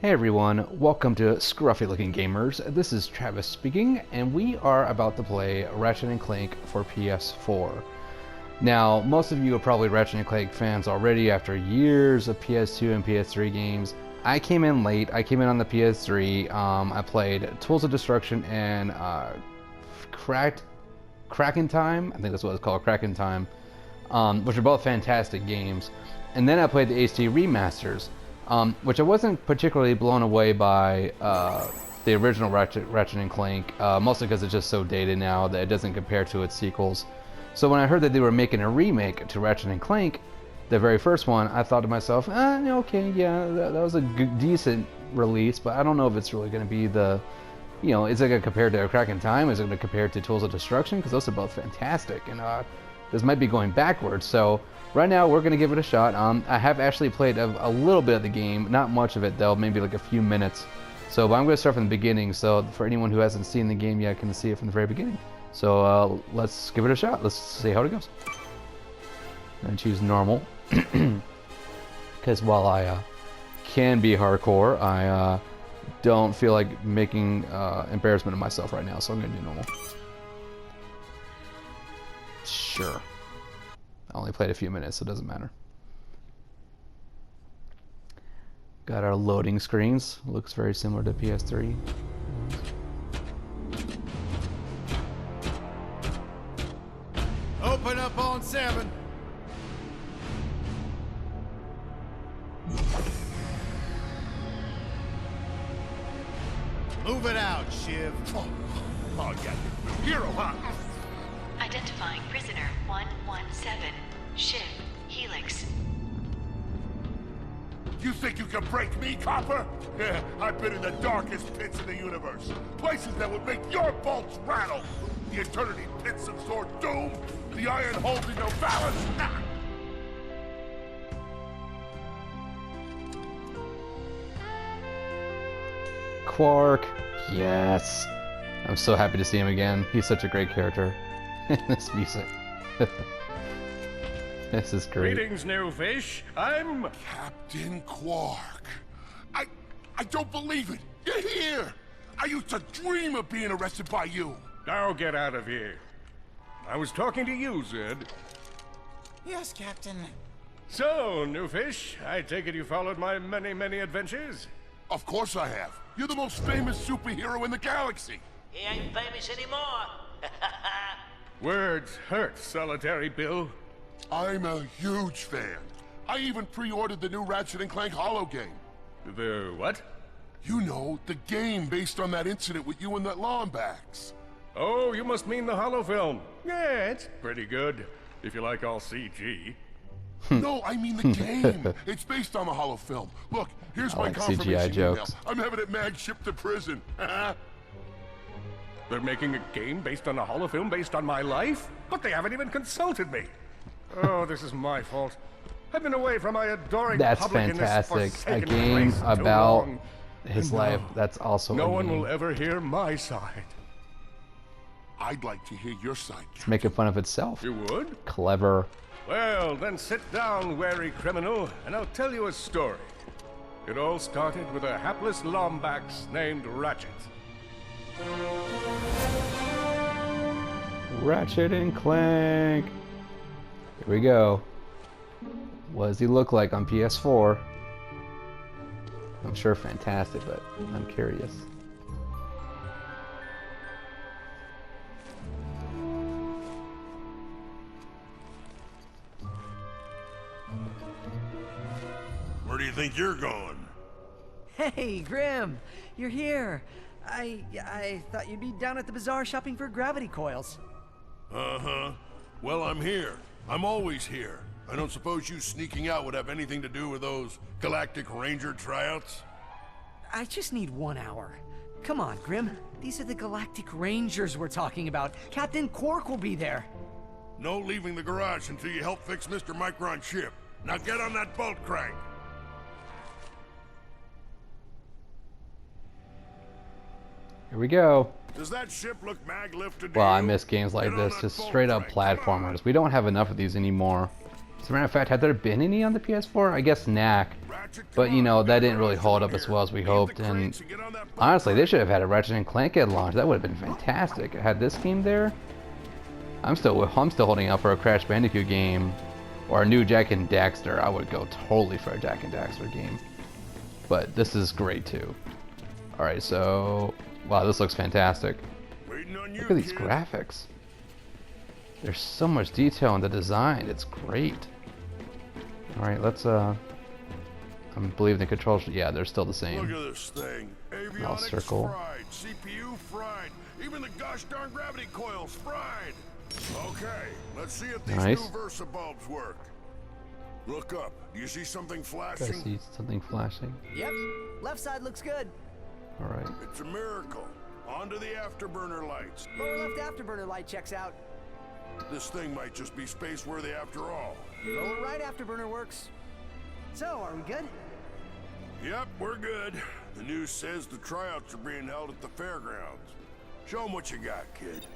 Hey everyone, welcome to Scruffy Looking Gamers. This is Travis speaking, and we are about to play Ratchet Clank for PS4. Now, most of you are probably Ratchet Clank fans already after years of PS2 and PS3 games. I came in late. I came in on the PS3. I played Tools of Destruction and Kraken Time. I think that's what it's called, Kraken Time, which are both fantastic games. And then I played the HD remasters. Which I wasn't particularly blown away by the original Ratchet Clank, mostly because it's just so dated now that it doesn't compare to its sequels. So when I heard that they were making a remake to Ratchet Clank, the very first one, I thought to myself, okay, yeah, that was a decent release, but I don't know if it's really going to be the, is it going to compare to Kraken Time? Is it going to compare to Tools of Destruction? Because those are both fantastic, and this might be going backwards. So right now, we're going to give it a shot. I have actually played a little bit of the game, not much of it though, maybe like a few minutes. So, but I'm going to start from the beginning, so for anyone who hasn't seen the game yet can see it from the very beginning. So let's give it a shot. Let's see how it goes. I'm going to choose normal, because while I can be hardcore, I don't feel like making embarrassment of myself right now, so I'm going to do normal. Sure. I only played a few minutes, so it doesn't matter. Got our loading screens. Looks very similar to PS3. Open up on 7. Move it out, Shiv. Oh yeah, hero, huh? Identifying prisoner 117, Shiv, Helix. You think you can break me, Copper? Yeah, I've been in the darkest pits in the universe. Places that would make your bolts rattle. The eternity pits of Sword Doom. The iron holding no balance. Ah! Quark. Yes. I'm so happy to see him again. He's such a great character in this music. This is great. Greetings, new fish. I'm Captain Quark. I don't believe it. You're here. I used to dream of being arrested by you. Now get out of here. I was talking to you, Zed. Yes, Captain. So, new fish, I take it you followed my many adventures? Of course I have. You're the most famous superhero in the galaxy. He ain't famous anymore. Words hurt, Solitary Bill. I'm a huge fan. I even pre-ordered the new Ratchet Clank Holo game. The what? You know, the game based on that incident with you and that Lombax. Oh, you must mean the holo film. Yeah, it's pretty good, if you like all CG. No, I mean the game. It's based on the holo film. Look, here's my like confirmation CGI email. jokes. I'm having it mag shipped to prison. They're making a game based on a holofilm based on my life? But they haven't even consulted me. Oh, this is my fault. I've been away from my adoring That's public fantastic. in this A forsaken game place too about long. his life. That's also No a one game. will ever hear my side. I'd like to hear your side. It's making fun of itself. You would? Clever. Well, then sit down, wary criminal, and I'll tell you a story. It all started with a hapless Lombax named Ratchet. Ratchet and Clank. Here we go. What does he look like on PS4? I'm sure fantastic, but I'm curious. Where do you think you're going? Hey, Grim, you're here. I thought you'd be down at the bazaar shopping for gravity coils. Uh-huh. Well, I'm here. I'm always here. I don't suppose you sneaking out would have anything to do with those Galactic Ranger tryouts? I just need 1 hour. Come on, Grim. These are the Galactic Rangers we're talking about. Captain Quark will be there. No leaving the garage until you help fix Mr. Micron's ship. Now get on that bolt crank. Here we go. Does that ship look mag-lifted to Well, I you? miss games like Get on this, that just bolt straight up crank. Come on. platformers. We don't have enough of these anymore. As a matter of fact, have there been any on the PS4? I guess Knack. But you know, that didn't really hold up as well as we hoped, and honestly, they should have had a Ratchet and Clank at launch. That would have been fantastic. Had this game there, I'm still holding out for a Crash Bandicoot game or a new Jak and Daxter. I would go totally for a Jak and Daxter game. But this is great too. All right, so wow, this looks fantastic. Look at these graphics. There's so much detail in the design. It's great. All right, let's I believe the controls. Yeah, they're still the same. Look at this thing. Avionics circle. fried, CPU fried, even the gosh darn gravity coils fried. Okay, let's see if these Nice. new Versa bulbs work. Look up. Do you see something I flashing? see something flashing. Yep, left side looks good. All right. It's a miracle. Onto the afterburner lights. Lower left afterburner light checks out. This thing might just be space worthy after all. Lower right afterburner works. So, are we good? Yep, we're good. The news says the tryouts are being held at the fairgrounds. Show 'em what you got, kid.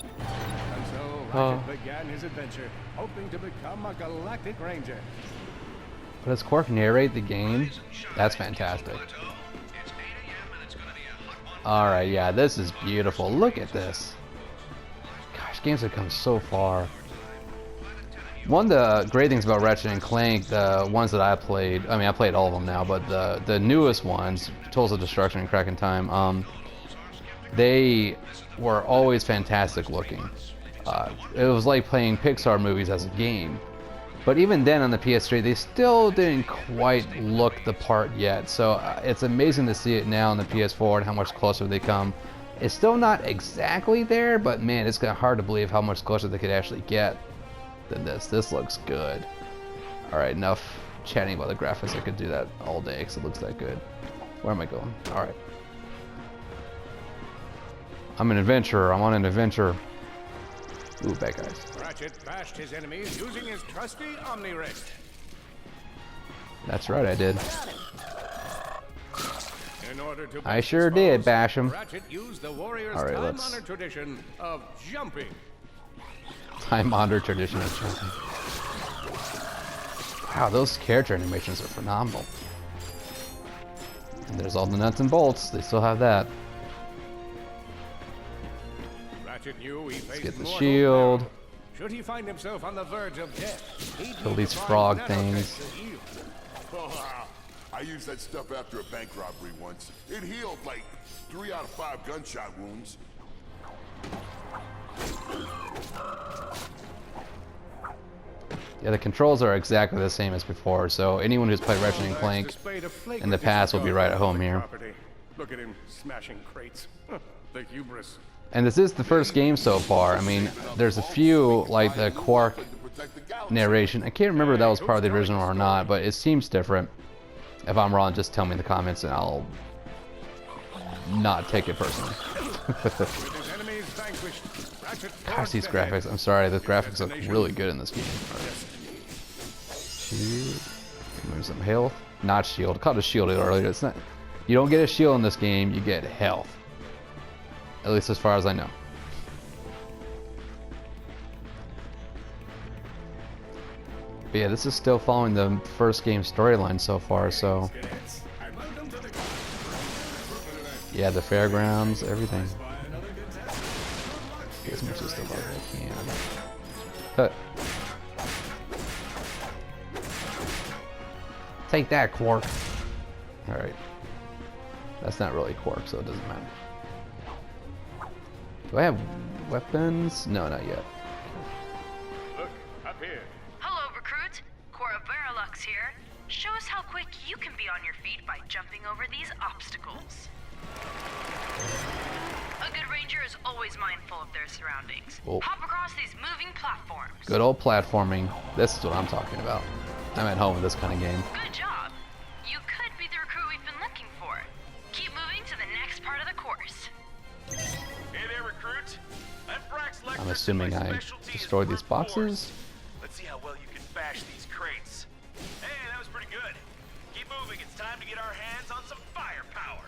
And so Ratchet began his adventure, hoping to become a galactic ranger. But does Quark narrate the game? That's fantastic. All right, yeah, this is beautiful. Look at this. Gosh, games have come so far. One of the great things about Ratchet and Clank, the ones that I played, I mean, I played all of them now, but the newest ones, Tools of Destruction and Crack in Time, they were always fantastic looking. It was like playing Pixar movies as a game. But even then on the PS3, they still didn't quite look the part yet. So it's amazing to see it now on the PS4 and how much closer they come. It's still not exactly there, but man, it's kind of hard to believe how much closer they could actually get than this. This looks good. All right, enough chatting about the graphics. I could do that all day because it looks that good. Where am I going? All right. I'm an adventurer. I'm on an adventure. Ooh, bad guys. Ratchet bashed his enemies using his trusty Omni Wrist. That's right, I did. In order to I bust sure his did foes, bash him. Ratchet used the warrior's All right, time-honored tradition of jumping. Time-honored tradition of jumping. Wow, those character animations are phenomenal. And there's all the nuts and bolts. They still have that. Ratchet knew he faced get the mortal shield. peril. Should he find himself on the verge of death, he'd Kill need these to find frog nanotech things. to heal. Oh, I used that stuff after a bank robbery once. It healed like 3 out of 5 gunshot wounds. Yeah, the controls are exactly the same as before, so anyone who's played Ratchet and Clank Displayed a flagrant in the past will be right at home here. property. Look at him smashing crates. The hubris. And this is the first game so far. I mean, there's a few, like the Quark narration. I can't remember if that was part of the original or not, but it seems different. If I'm wrong, just tell me in the comments and I'll not take it personally. With his enemies vanquished, Ratchet Gosh, these forged ahead. graphics. I'm sorry, the graphics look really good in this game. Shield. Move some health. Not shield. I called it a shield earlier. It's not. You don't get a shield in this game. You get health. At least as far as I know. But yeah, this is still following the first game storyline so far. So yeah, the fairgrounds, everything. Get as much stuff as I can. But take that, Quark. All right. That's not really Quark, so it doesn't matter. Do I have weapons? No, not yet. Look, up here. Hello, recruit. Cora Veralux here. Show us how quick you can be on your feet by jumping over these obstacles. A good ranger is always mindful of their surroundings. Oh. Hop across these moving platforms. Good old platforming. This is what I'm talking about. I'm at home with this kind of game. Good job. You could be the recruit we've been looking for. Keep moving to the next part of the course. Hey there, recruit. I'm assuming I destroyed these boxes. Let's see how well you can bash these crates. Hey, that was pretty good. Keep moving. It's time to get our hands on some firepower.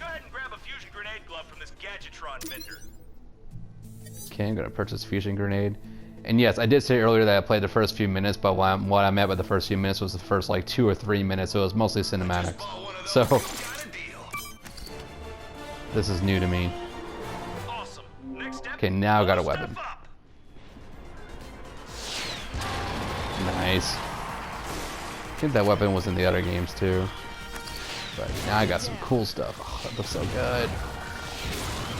Go ahead and grab a fusion grenade glove from this Gadgetron vendor. Okay, I'm gonna purchase fusion grenade. And yes, I did say earlier that I played the first few minutes, but what I meant by the first few minutes was the first like 2 or 3 minutes, so it was mostly cinematics. So this is new to me. Awesome. Next step, Okay, now I got a step weapon. up. Nice. I think that weapon was in the other games too. But now I got some cool stuff. Oh, that looks so good.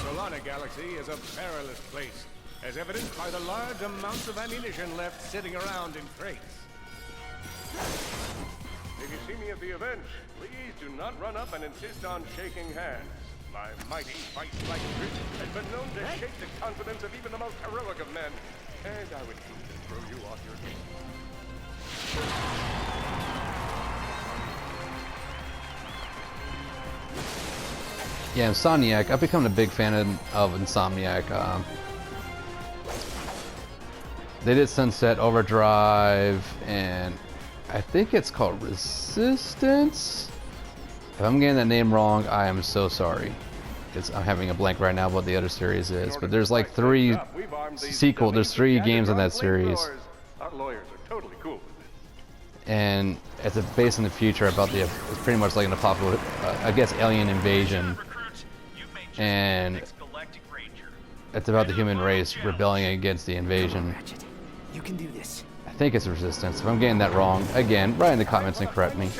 Solana Galaxy is a perilous place, as evidenced by the large amounts of ammunition left sitting around in crates. If you see me at the event, please do not run up and insist on shaking hands. My mighty vice-like grip has been known to shake the confidence of even the most heroic of men, and I would hate to throw you off your game. Yeah, Insomniac. I've become a big fan of Insomniac. They did Sunset Overdrive, and I think it's called Resistance. If I'm getting that name wrong, I am so sorry. I'm having a blank right now what the other series is, but there's like 3 sequel. There's 3 games in that series, Our lawyers are totally cool with this. and it's based in the future about it's pretty much like an apocalypse, I guess, alien invasion, Recruits, you've made just and the next Galactic Ranger. it's about the human race rebelling against the invasion. Ratchet, you can do this. I think it's Resistance. If I'm getting that wrong, again, write in the comments and correct me.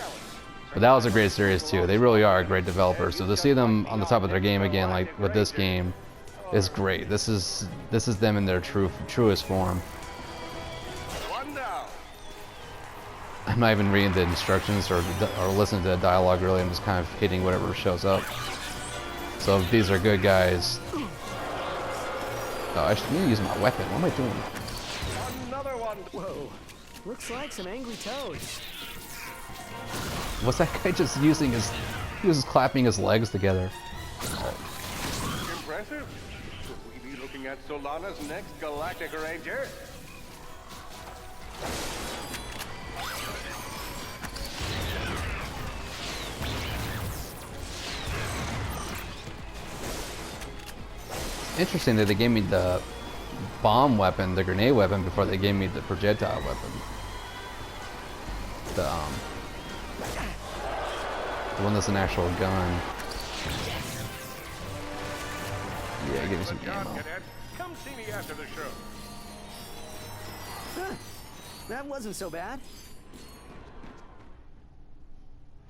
But that was a great series too. They really are a great developer. So to see them on the top of their game again, like with this game, is great. This is them in their truest form. One down. I'm not even reading the instructions or listening to the dialogue really. I'm just kind of hitting whatever shows up. So if these are good guys. Oh, I should need to use my weapon. What am I doing? Another one. Whoa, looks like some angry toads. What's that guy just using his... He was just clapping his legs together. Impressive. Could we be looking at Solana's next Galactic Ranger? Interesting that they gave me the bomb weapon, the grenade weapon, before they gave me the projectile weapon. The one that's an actual gun. Yeah, give me some John, ammo. Cadet, come see me after the show. Huh, that wasn't so bad.